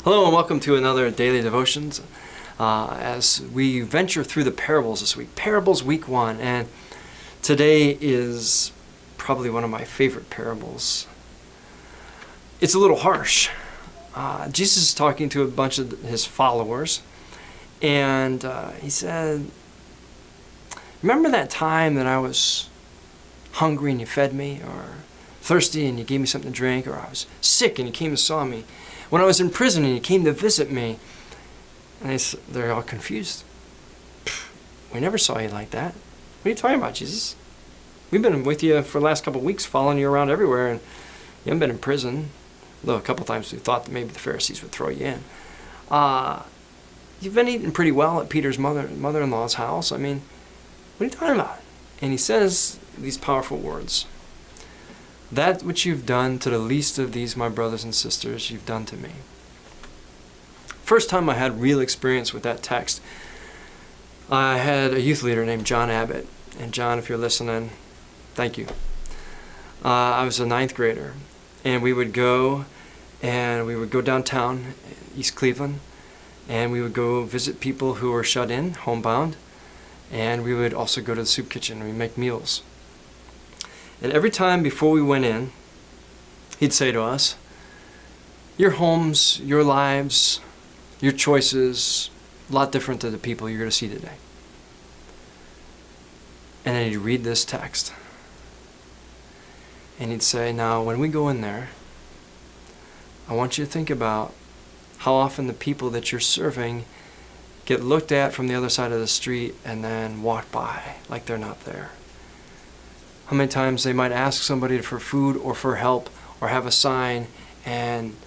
Hello and welcome to another Daily Devotions as we venture through the parables this week. Parables week 1, and today is probably one of my favorite parables. It's a little harsh. Jesus is talking to a bunch of his followers, and he said, remember that time that I was hungry and you fed me, or thirsty and you gave me something to drink, or I was sick and you came and saw me? When I was in prison and you came to visit me? And they're all confused. We never saw you like that. What are you talking about, Jesus? We've been with you for the last couple of weeks, following you around everywhere, and you haven't been in prison. Though a couple times we thought that maybe the Pharisees would throw you in. You've been eating pretty well at Peter's mother-in-law's house. I mean, what are you talking about? And he says these powerful words. That which you've done to the least of these, my brothers and sisters, you've done to me. First time I had real experience with that text, I had a youth leader named John Abbott. And John, if you're listening, thank you. I was a 9th grader, and we would go downtown, East Cleveland, and we would go visit people who were shut in, homebound, and we would also go to the soup kitchen and we'd make meals. And every time before we went in, he'd say to us, your homes, your lives, your choices, a lot different than the people you're going to see today. And then he'd read this text. And he'd say, now when we go in there, I want you to think about how often the people that you're serving get looked at from the other side of the street and then walk by like they're not there. How many times they might ask somebody for food or for help or have a sign and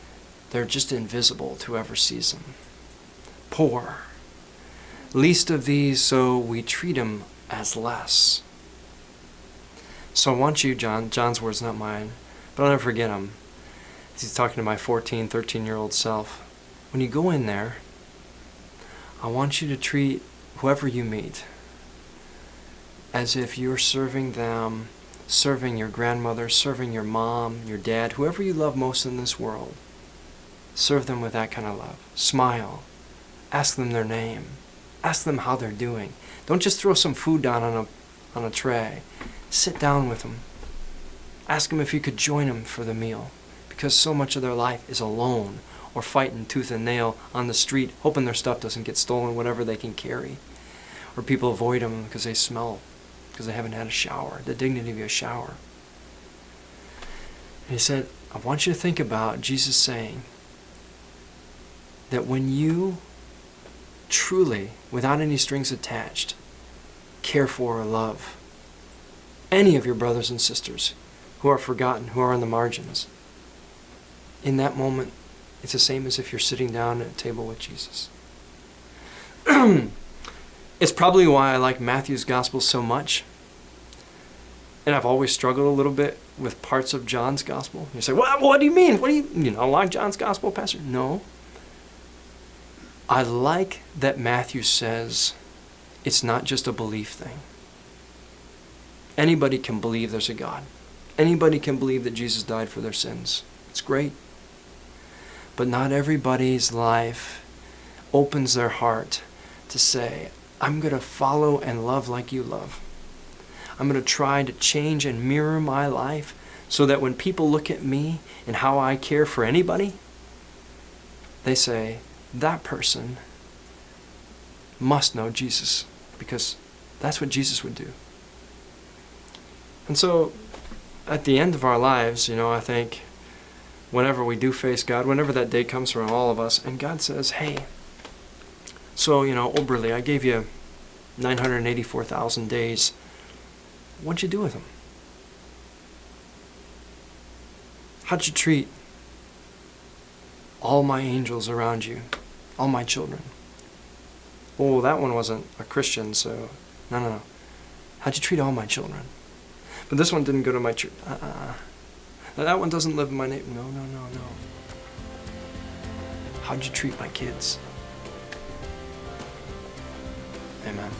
they're just invisible to whoever sees them. Poor. Least of these, so we treat them as less. So I want you, John's words, not mine, but I'll never forget them. He's talking to my 14, 13-year-old self. When you go in there, I want you to treat whoever you meet as if you're serving them, serving your grandmother, serving your mom, your dad, whoever you love most in this world. Serve them with that kind of love. Smile. Ask them their name. Ask them how they're doing. Don't just throw some food down on a tray. Sit down with them. Ask them if you could join them for the meal, because so much of their life is alone or fighting tooth and nail on the street, hoping their stuff doesn't get stolen, whatever they can carry. Or people avoid them because they smell, because they haven't had a shower, the dignity of a shower. And he said, I want you to think about Jesus saying that when you truly, without any strings attached, care for or love any of your brothers and sisters who are forgotten, who are on the margins, in that moment, it's the same as if you're sitting down at a table with Jesus. It's probably why I like Matthew's gospel so much. And I've always struggled a little bit with parts of John's gospel. You say, what do you mean? What do you don't like John's gospel, Pastor? No. I like that Matthew says it's not just a belief thing. Anybody can believe there's a God. Anybody can believe that Jesus died for their sins. It's great. But not everybody's life opens their heart to say, I'm going to follow and love like you love. I'm going to try to change and mirror my life so that when people look at me and how I care for anybody, they say, that person must know Jesus, because that's what Jesus would do. And so at the end of our lives, I think whenever we do face God, whenever that day comes for all of us, and God says, hey, so, Oberle, I gave you 984,000 days. What'd you do with them? How'd you treat all my angels around you, all my children? Oh, that one wasn't a Christian, so no. How'd you treat all my children? But this one didn't go to my church. That one doesn't live in my name. No. How'd you treat my kids? Amen.